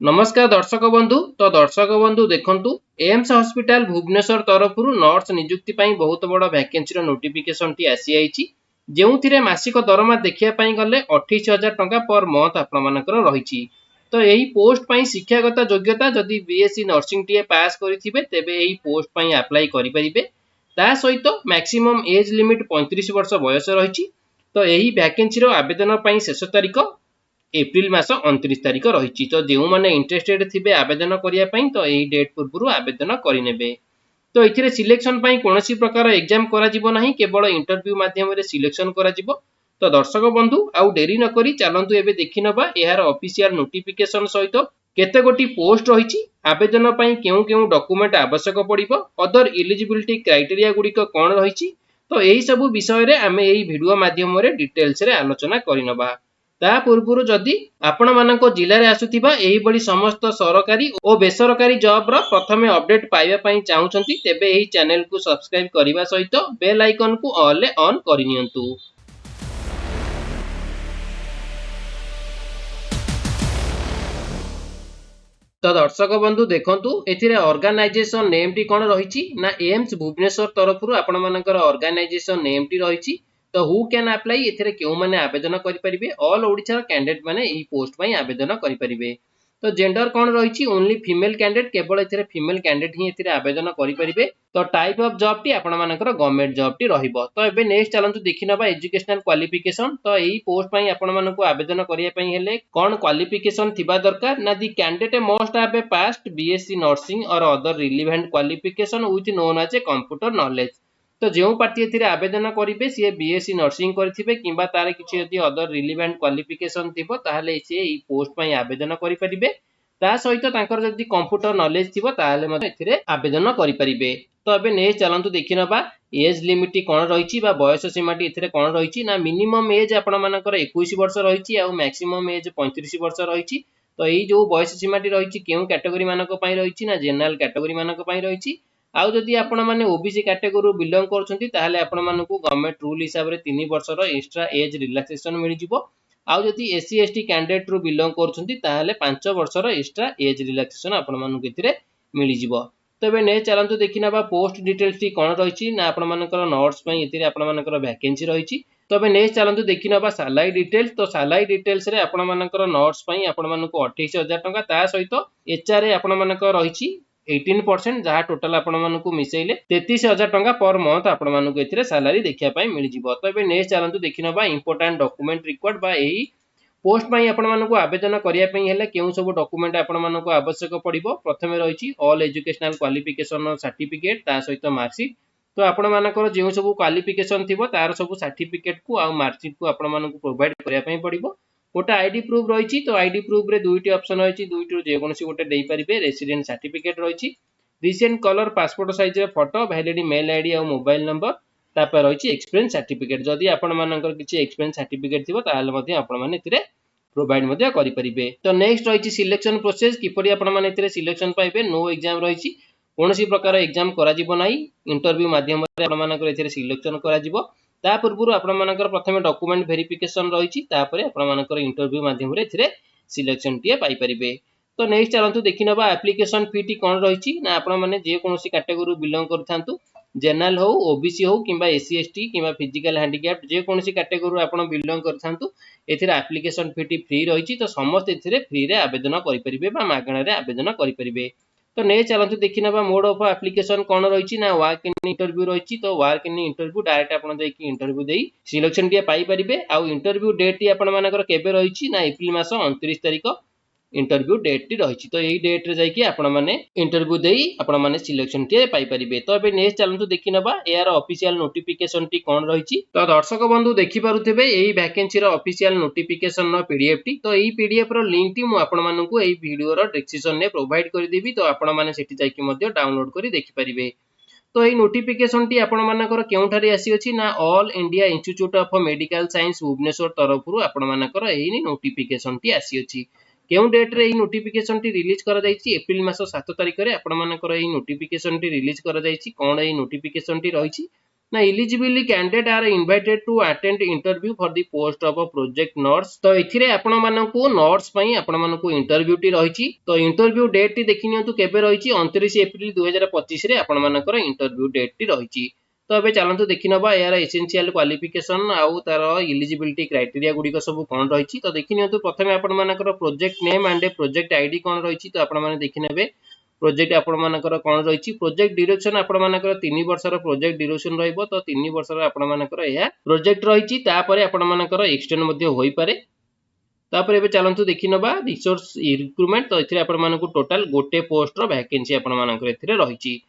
नमस्कार दर्शक बंधु। तो दर्शक बंधु देखंतु एम्स हॉस्पिटल भुवनेश्वर तरफ नर्स नियुक्ति बहुत बड़ वैकेंसी नोटिफिकेशन टी आसी आइछि जेउथिरे मासिक दरमा देखिया पई गले 28,000 टंका पर मंथ आपण मानकर रहिछि। तो यही पोस्ट पई शिक्षागत योग्यता जदि बीएससी नर्सिंग टी पास करिथिबे तेबे एही पोस्ट पई अप्लाई करि परिबे। ता सहित मैक्सिमम एज लिमिट 35 वर्ष बयस रहिछि। तो यही वैकेंसी रो आवेदन पई शेष तारीख एप्रिल मास 29 तारीख रही। तो जो मैंने इंटरेस्टेड थे आवेदन करने तो यही डेट पूर्व आवेदन करेंगे। तो ये सिलेक्शन कौन प्रकार एग्जाम करा केवल इंटरव्यू माध्यम सिलेक्शन करा। तो दर्शक बंधु आउ डेरी नक चलतु एवं देखी नवा यार ऑफिशियल नोटिफिकेशन सहित केते गोटी पोस्ट रही, आवेदन क्यों क्यों डॉक्यूमेंट आवश्यक पड़ो, अदर इलिजिबिलिटी क्राइटेरिया गुड़िक कौन रही। तो यही सब विषय आम यही वीडियो माध्यम डिटेल्स रे आलोचना करनबा। ता पूर्व जदि आपण मानक जिले में आसुथिबा एही बड़ी समस्त सरकारी और बेसरकारी जॉब रो प्रथमे अपडेट पाइबा पई चाहुचंती तेबे एही चैनल को सब्सक्राइब करिबा सहित बेल आइकन को ऑल ले ऑन करिनियंतु। तो दर्शक बंधु देखंतु एथिरे ऑर्गेनाइजेशन नेम टी कोन रहिछि ना एम्स भुवनेश्वर तरफ आपण मानकर ऑर्गेनाइजेशन नेम टी रहिछि। तो हु कैन अप्लाई एथिरे केउ माने आवेदन करि परिबे, ऑल ओडिसा कैंडिडेट माने एही पोस्ट पई आवेदन करि परिबे। तो जेंडर कोन रहिछि ओनली फीमेल कैंडिडेट, केवल एथिरे फीमेल कैंडिडेट ही एथिरे आवेदन करि परिबे। तो टाइप ऑफ जॉब टी आपण मानकर गवर्नमेंट जॉब टी रहिबो। तो एबे नेक्स्ट चलंतु देखिनबा एजुकेशनल क्वालिफिकेशन। तो एही पोस्ट पई आपण मानकु आवेदन करिया पई हेले कोन क्वालिफिकेशन थिबा दरकार ना the candidate must have a passed BSc nursing और other relevant qualification with known as a computer knowledge. तो जो पार्टी एथिरे आवेदन करिवे सी बीएससी नर्सिंग करिथिबे किंबा तार किछि यदि अदर रिलेवेंट क्वालिफिकेशन थिबो ताहाले सी एही पोस्ट पई आवेदन करि परिबे। ता सहित तांकर जदि कंप्यूटर नॉलेज थिबो ताहाले मते एथिरे आवेदन करि परिबे। तो एबे नेक्स्ट चलंतु देखिनबा एज लिमिट कोन रहिछि बा बयस सीमा टी एथिरे कोन रहिछि ना मिनिमम एज आपण मानकर 21 वर्ष रहिछि आ मैक्सिमम एज 35 वर्ष रहिछि। तो एही जो बयस सीमा टी रहिछि केउ कैटेगरी मानक पई रहिछि ना जनरल कैटेगरी मानक पई रहिछि। आउ जदि आपण माने ओबीसी कैटेगरी बिलोंग करछंती ताहाले आपण मानकु गवर्नमेंट रूल हिसाब रे 3 वर्ष रो एक्स्ट्रा एज रिलैक्सेशन मिलि जिवो। आउ जदि एससी एसटी कैंडिडेट रू बिलोंग करछंती ताहाले 5 वर्ष रो एक्स्ट्रा एज रिलैक्सेशन आपण मानकु एथिरे मिलि जिवो। तो एबे ने चलंतु देखिनबा पोस्ट डिटेल्स टी कोन रहिछि ना आपण मानकर नर्स पई एथिरे आपण मानकर वैकेंसी रहिछि। तो एबे नेक्स्ट चलंतु देखिनबा सैलरी डिटेल्स। तो सैलरी डिटेल्स रे आपण मानकर नर्स पई आपण मानकु 28,000 टंका, ता सहित एचआर आपण मानकर रहिछि 18% जहाँ टोटाल आपण मानकु मिसेइले 33,000 टंका पर मंथ आपण मानकु एथिरे सैलरी देखिया पई मिलि जिवो। तो एबे नेक्स्ट चलंतु देखिनबा इंपोर्टेंट डॉक्यूमेंट रिक्वायर्ड बा एही पोस्ट पई आपण मानकु आवेदन करिया पई हेले केउ सब डॉक्यूमेंट आपण मानकु आवश्यक पड़िबो। प्रथमे रहिछि ऑल एजुकेशनल क्वालिफिकेशन सर्टिफिकेट ता सहित मार्कशीट। तो आपण मानकर जेउ सब क्वालिफिकेशन थिबो तार सब सर्टिफिकेट को आ मार्कशीट को आपण मानकु प्रोवाइड करिया पई पड़िबो। गोटे आईडी प्रूफ रही। तो आईडी प्रूफ रे दुईटी ऑप्शन रही, दुईटी जेकोसी गोटे दे परिबे। रेसिडेंट सर्टिफिकेट रही, रिसेंट कलर पासपोर्ट साइज रे फोटो, वैलिड मेल आईडी और मोबाइल नंबर, तापर रही एक्सपीरियंस सर्टिफिकेट। जदि आपण मानकर किछि एक्सपीरियंस सर्टिफिकेट थिबो ताहाले मध्ये आपण माने एथिरे प्रोवाइड मध्ये करि परिबे। तो नेक्स्ट रही सिलेक्शन प्रोसेस, किपरि आपण माने एथिरे सिलेक्शन पाइबे। नो एग्जाम रही, कोनोसी प्रकार एग्जाम करा जिवो नाही, इंटरव्यू माध्यम रे आपण मानकर एथिरे सिलेक्शन करा जिवो। ता पूर्व आपण मानकर प्रथमे डॉक्यूमेंट वेरिफिकेशन रही, तापर आपण मानकर इंटरव्यू माध्यम रे एथिरे सिलेक्शन टिए पाई परिबे। तो नेक्स्ट चलंतु देखिनबा एप्लीकेशन फी टी कोन रही ना आपण माने जे कोनोसी कैटेगरी बिलोंग करथांतु, जनरल हो, ओबीसी हो किंबा एससी एसटी किंबा फिजिकल हैंडीकैप जे कोनोसी कैटेगरी आपण बिलोंग करथांतु एथिरे एप्लीकेशन फी टी फ्री रही। तो समस्त एथिरे फ्री रे आवेदन करि परिबे बा मागणा रे आवेदन करि परिबे। तो ने चलंतु देखिनबा मोड ऑफ एप्लीकेशन कोन रही ना वर्क इन इंटरव्यू रही। तो वर्क इन इंटरव्यू डायरेक्ट आपण देकी इंटरव्यू देई सिलेक्शन टिए पाई परिबे। आ इंटरव्यू डेट टी आपण मानकर केबे रही ना एप्रिल मास 29 तारिख इंटरव्यू डेट टी रही। तो यही डेट रे जाइए आपण माने इंटरव्यू देई आपण माने सिलेक्शन टी पाई परिबे। तो एबे नेक्स्ट चलंतु देखिनबा यार ऑफिशियल नोटिफिकेशन टी कोन रही। तो दर्शक बंधु देखि पारुथिबे एही वैकेंसी रो ऑफिशियल नोटिफिकेशन रो पीडीएफ टी। तो एही पीडीएफ रो लिंक टी मु आपण माननकु एही वीडियो रो डिस्क्रिप्शन ने प्रोवाइड करि देबी। तो आपण माने सेठी जाइके मध्ये डाउनलोड करि देखि परिबे। तो यही नोटिफिकेशन टी आपण मानकर केउठारे आसी अछि ना All India Institute of Medical Science Bhubaneswar तरफरु आपण मानकर एही नोटिफिकेशन टी आसी अछि। केउ डेट रे एही नोटिफिकेशन टी रिलीज करा जायछि एप्रिल मास 7 तारिख रे आपण मानकर एही नोटिफिकेशन टी रिलीज करा जायछि। कोन एही नोटिफिकेशन टी रहिछि ना eligible candidate are invited to attend interview for the post of project nurse. तो एथिरे आपण मानकू नर्स पई आपण मानकू इंटरव्यू टी रहिछि। तो इंटरव्यू डेट टी देखि नियंतु केबे रहिछि 29 एप्रिल 2025 रे आपण मानकर इंटरव्यू डेट टी रहिछि। तो एबे चलंतु देखि नबा यार एसेंशियल क्वालिफिकेशन आउ तार एलिजिबिलिटी क्राइटेरिया गुडी को सब कोन रहिछि। तो देखि नियंतु प्रथमे आपण मानकर project name and project ID कोन रहिछि। तो आपण माने देखि नेबे प्रोजेक्ट आपण मानकर कोन रहिछि। प्रोजेक्ट ड्यूरेशन आपण मानकर 3 वर्षर प्रोजेक्ट ड्यूरेशन रहइबो। तो 3 वर्षर आपण मानकर या प्रोजेक्ट रहिछि। तापरे आपण मानकर एक्सटेंड मध्ये होई पारे। तापरे एबे चलंतु देखि नबा रिसोर्स रिक्रूटमेंट। तो एथिरे आपण मानकु टोटल गोटे पोस्ट रो वैकेंसी आपण मानकर एथिरे रहिछि।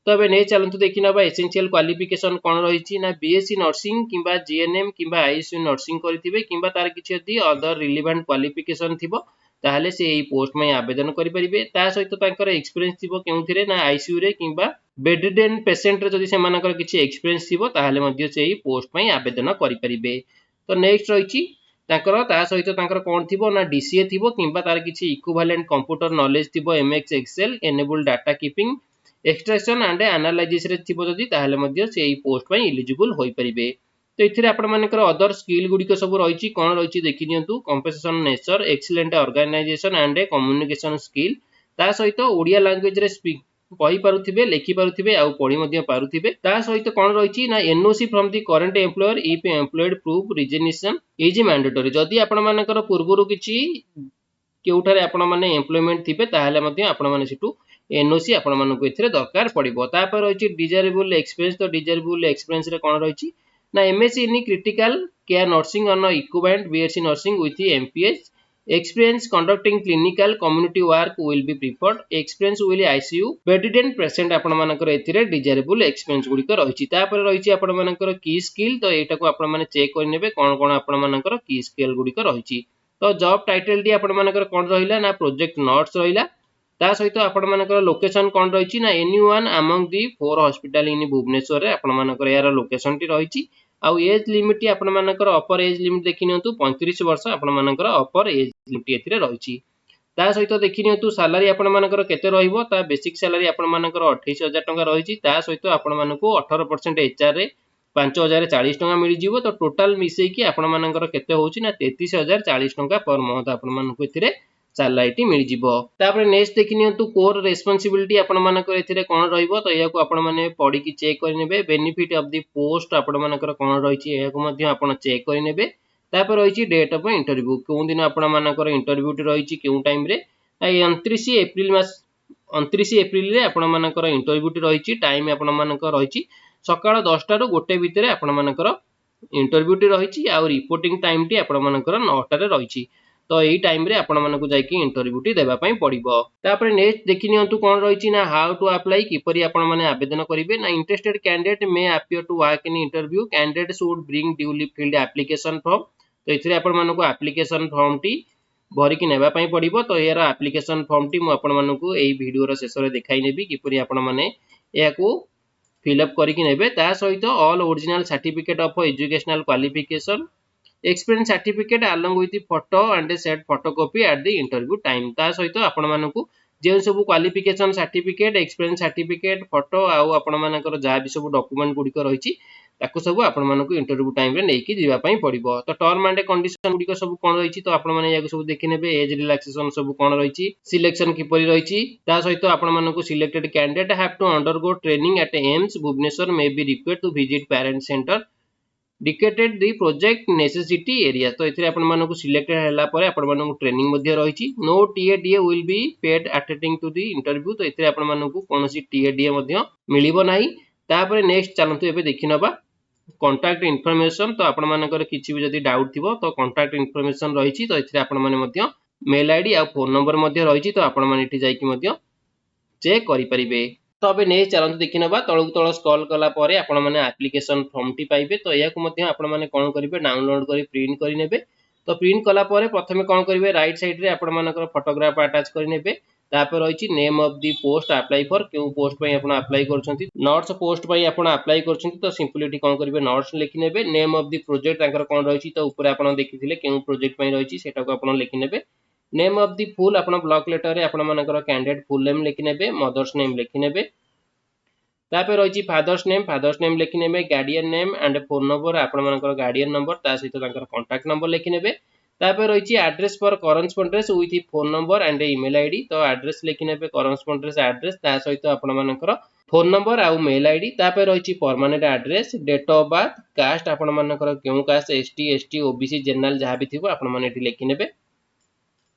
तो एबे नै चलंतु देखि नबा एसेंशियल क्वालिफिकेशन कोन रहिछि ना बीएससी नर्सिंग किबा जीएनएम किबा आईसीयू नर्सिंग करथिबे किबा तार किछि यदि अदर रिलेवेंट क्वालिफिकेशन थिबो ताहले से एई पोस्ट में आवेदन करि परिबे। ता सहित तांकर एक्सपीरियंस थिबो केउथिरे ना आईसीयू रे किबा बेडरिडेन पेशेंट रे जदि से मानकर किछि एक्सपीरियंस थिबो ताहले मध्ये से एई पोस्ट में आवेदन करि परिबे। तो नेक्स्ट रहिछि तांकर ता सहित तांकर कोन थिबो ना डीसीए थिबो किबा तार किछि इक्विवेलेंट कंप्यूटर नॉलेज थिबो MX Excel enable data keeping extraction and analysis रे थिबो जदि ताहले मध्ये से एई पोस्ट में एलिजिबल होई परिबे। तो इथिरे आपण मानकर अदर स्किल गुडी को सब रहिछि कोन रहिछि देखि नियंतु compensation nature excellent organisation and communication skill ता सहित ओडिया लैंग्वेज रे स्पीक कहि पारुथिबे लेखि पारुथिबे आ पढि मध्ये पारुथिबे। ता सहित कोन रहिछि ना NOC from the current employer if employed proof resignation is mandatory. जदि आपण मानकर पूर्वरु किछि केउठारे आपण माने एम्प्लॉयमेंट थिबे ताहाले मध्ये आपण माने सिटु एनओसी आपण मानकु एथिरे दरकार पड़िबो। तापर रहिछि डिजायरेबल एक्सपीरियंस। तो डिजायरेबल एक्सपीरियंस रे कोन रहिछि ना MSc in critical care nursing on equivalent BSc nursing with MPH experience conducting clinical community work will be preferred experience will ICU bedridden patient आपण मानकर एथिरे डिजायरेबल एक्सपीरियंस गुडी को रहिछि। तापर रहिछि आपण मानकर की स्किल। तो एटा को आपण माने चेक कर नेबे कोन कोन आपण मानकर की स्किल गुडी को रहिछि। तो जॉब टाइटल डी आपण मानकर कोन रहिला ना प्रोजेक्ट नर्स रहिला। ता सहित आपण मानकर लोकेशन कोन रहिछि ना any one among the 4 hospital in Bhubaneswar रे आपण मानकर यार लोकेशन टी रहिछि। आ एज लिमिट आपण मानकर अपर एज लिमिट देखि नियंतु 35 वर्ष आपण मानकर अपर एज लिमिट एथिरे रहिछि। ता सहित देखि नियंतु सैलरी आपण मानकर केते रहिबो। ता बेसिक सैलरी आपण मानकर 28000 टका रहिछि। ता सहित आपण मानकु 18% एचआर रे 5040 टका मिलि जिवो। तो टोटल मिसै कि आपण मानकर केते होछि ना 33040 टका पर मंथ आपण मानकु एथिरे सैलरी मिल जिवो। तापर नेक्स्ट देखि नियंतु कोर रेस्पोंसिबिलिटी आपण मानकर एथिरे कोन रहिबो। तो याकू आपण माने पढि कि चेक करि नेबे। बेनिफिट ऑफ द पोस्ट आपण मानकर कोन रहिछि याकू मध्ये आपण चेक करि नेबे। तापर रहिछि डेट ऑफ इंटरव्यू कोन दिन आपण मानकर इंटरव्यू टी रहिछि केउ टाइम रे 29 एप्रिल मास 29 एप्रिल रे आपण मानकर इंटरव्यू टी रहिछि। टाइम आपण मानकर रहिछि सकाळ 10 टा रु 1 भितरे आपण मानकर इंटरव्यू टी रहिछि। आ रिपोर्टिंग टाइम टी आपण मानकर 9 टा रे रहिछि। तो यही टाइम रे आपण मानकु जाईकी इंटरव्यू टी देबा पई पड़िबो। तापर नेक्स्ट देखि नियंतु कोन रहिछि ना हाउ टू अप्लाई किपरि आपण माने आवेदन करिवे ना interested candidate may appear to work in interview candidate should bring duly filled application form. तो इथिरे आपण मानकु एप्लीकेशन फॉर्म टी भरि कि नेबा पई पड़िबो। तो यार एप्लीकेशन फॉर्म टी मु आपण मानकु एई वीडियो रो शेष रे देखाई नेबी किपरि आपण माने याकू फिल अप करि कि नेबे। ता सहित all original certificate of educational qualification experience certificate along with the photo and set photocopy at the interview time। ता सहित आपण मानकु जे सब qualification certificate experience certificate photo आउ आपण मानकर जा भी सब डॉक्यूमेंट गुडी को रहिछि ताकू सब आपण मानकु इंटरव्यू टाइम रे नेकी दिबा पई पड़िबो। तो टर्म एंड कंडीशन गुडी को सब कोन रहिछि तो आपण माने याको सब देखि नेबे। एज रिलैक्सेशन सब कोन रहिछि सिलेक्शन किपरि रहिछि। ता सहित आपण मानकु selected candidate have to undergo training at AIIMS Bhubaneswar may be required to visit parent centre dedicated the project necessity area. तो एथिरे आपण मानकु सिलेक्टेड हला परे आपण मानकु ट्रेनिंग मध्ये रहिछि। No TA DA will be paid attending to the interview. तो एथिरे आपण मानकु कोनोसी टीएडीए मध्ये मिलिबो नाही। तापर नेक्स्ट चलंतु एबे देखि नबा कांटेक्ट इन्फॉर्मेशन। तो आपण मानकर किछि भी जदी डाउट थिबो तो कांटेक्ट इन्फॉर्मेशन रहिछि। तो एथिरे आपण माने मध्ये मेल आईडी आ फोन नंबर मध्ये रहिछि। तो आपण माने एठी जाई कि मध्ये चेक करि परिबे। तो अबे नै चलंतु देखि नबा तळकु तळ स्क्रॉल कला परे आपण माने एप्लीकेशन फॉर्म टी पाइबे। तो याकू मध्ये आपण माने कोन करिवे डाउनलोड करी प्रिंट करि नेबे। तो प्रिंट कला परे प्रथमे कोन करिवे राइट साइड रे आपण मानकर फोटोग्राफ अटैच करि नेबे। तापर रहिछि name of the post apply for केउ पोस्ट पई आपण अप्लाई करछंती नर्स पोस्ट पई आपण अप्लाई करछंती। तो सिंपली एठी कोन करिवे नर्स लिखि नेबे। नेम ऑफ दी प्रोजेक्ट तांकर कोन रहिछि तो ऊपर आपण देखिथिले केउ प्रोजेक्ट पई रहिछि सेटा को आपण लिखि नेबे। नेम ऑफ दी फुल आपण ब्लॉक लेटर रे आपण मानकर कैंडिडेट फुल नेम लिखि नेबे मदर्स नेम लिखि नेबे। तापर रही फादर्स नेम लिखिने guardian name and phone number आपण मानकर गार्डियन नंबर ता सहित कांटेक्ट नंबर लिखिने तापर रही address for correspondence with phone number and email ID तो एड्रेस लिखिने करस्पोंडेंस एड्रेस ता सहित आपण मानकर फोन नंबर आउ मेल आईडी तापर रही permanent address date of birth caste आपण मानकर केउ caste ST ST OBC general जहाँ भी थिबो आपण माने एठी लिखिने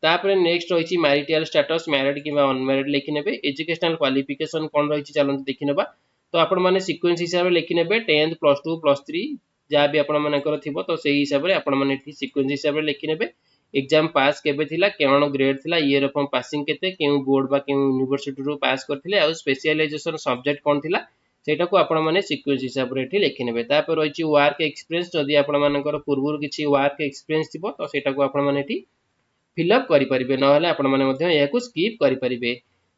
तापर नेक्स्ट रही मैरिटल स्टेटस मैरिड कि अनमैरिड लिखिने एजुकेशनल क्वालिफिकेशन कौन रही चलते देखने तो आपण मैंने सिक्वेन्स हिसाब से लिखिने 10th +2 +3 जहाँ भी आपण मानकर थिबो तो सही हिसाब से आपण माने एठी सिक्वेन्स हिसाब से लिखिने एग्जाम पास केबे थिला केवण ग्रेड थिला ईयर ऑफ पासिंग केते केउ बोर्ड बा केउ यूनिवर्सिटी रो पास करथिले आ स्पेशलाइजेशन सब्जेक्ट कोन थिला सेटा को आपण माने सिक्वेन्स हिसाब रे एठी लिखिने तापर रही वर्क एक्सपीरियंस जदी आपण मानकर पूर्व किछि वर्क एक्सपीरियंस थिबो तो सेटा को आपण माने एठी फिलअप करें ना आपण मैंने स्कीप करें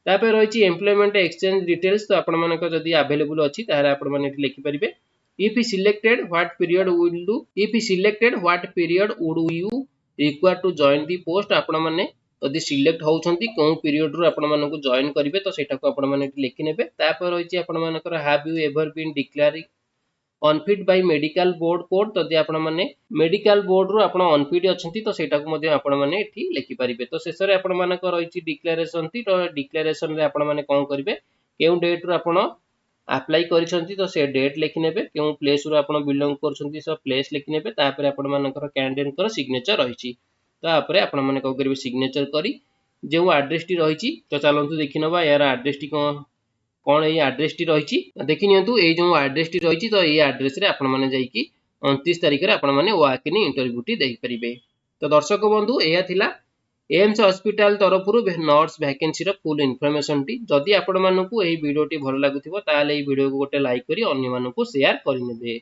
तापर रही एम्प्लॉयमेंट एक्सचेंज डिटेल्स तो आपण मानक जदी अवेलेबल अछि ताहाले आपण माने लिखिपारे if selected what period will do if selected what period would you require to join the post आपण माने जदी सिलेक्ट होउछंती कोन पीरियड रो आपण मानक जॉइन करिवे तो सेटा को आपण माने लिखि नेबे तापर रही आपण मानकर have you ever been declaring unfit by medical board कोड जदि आपण माने मेडिकल बोर्ड रो आपण अनफिट अछंती तो सेटा को मध्ये आपण माने एठी लिखि परिबे तो शेष रे आपण मानक रहिछि डिक्लेरेशन ती तो डिक्लेरेशन रे आपण माने कोन करिवे केउ डेट रो आपण अप्लाई करिसंती तो से डेट लिखि नेबे केउ प्लेस रो आपण बिलोंग करसंती सो प्लेस लिखि नेबे तापर आपण मानकर कैंडिडेट कर सिग्नेचर रहिछि तापर आपण माने को करिवे सिग्नेचर करी जेउ एड्रेस टी रहिछि तो चलंतु देखिनबा यार एड्रेस टी कौन ये एड्रेस टी रही देखी नियंतु ये जो एड्रेस टी रही तो ये एड्रेस रे आपण माने जाईकी 29 तारिख रे आपण माने वॉक इन इंटरव्यू टी देई परिबे। तो दर्शक बंधु एया थिला एम्स हॉस्पिटल तरफरु नर्स वैकेंसी रो फुल इन्फॉर्मेशन टी जदि आपण मानकु एही वीडियो टी भल लागुथिबो ताले एही वीडियो को गोटे लाइक करी अन्य मानकु शेयर करि नेबे।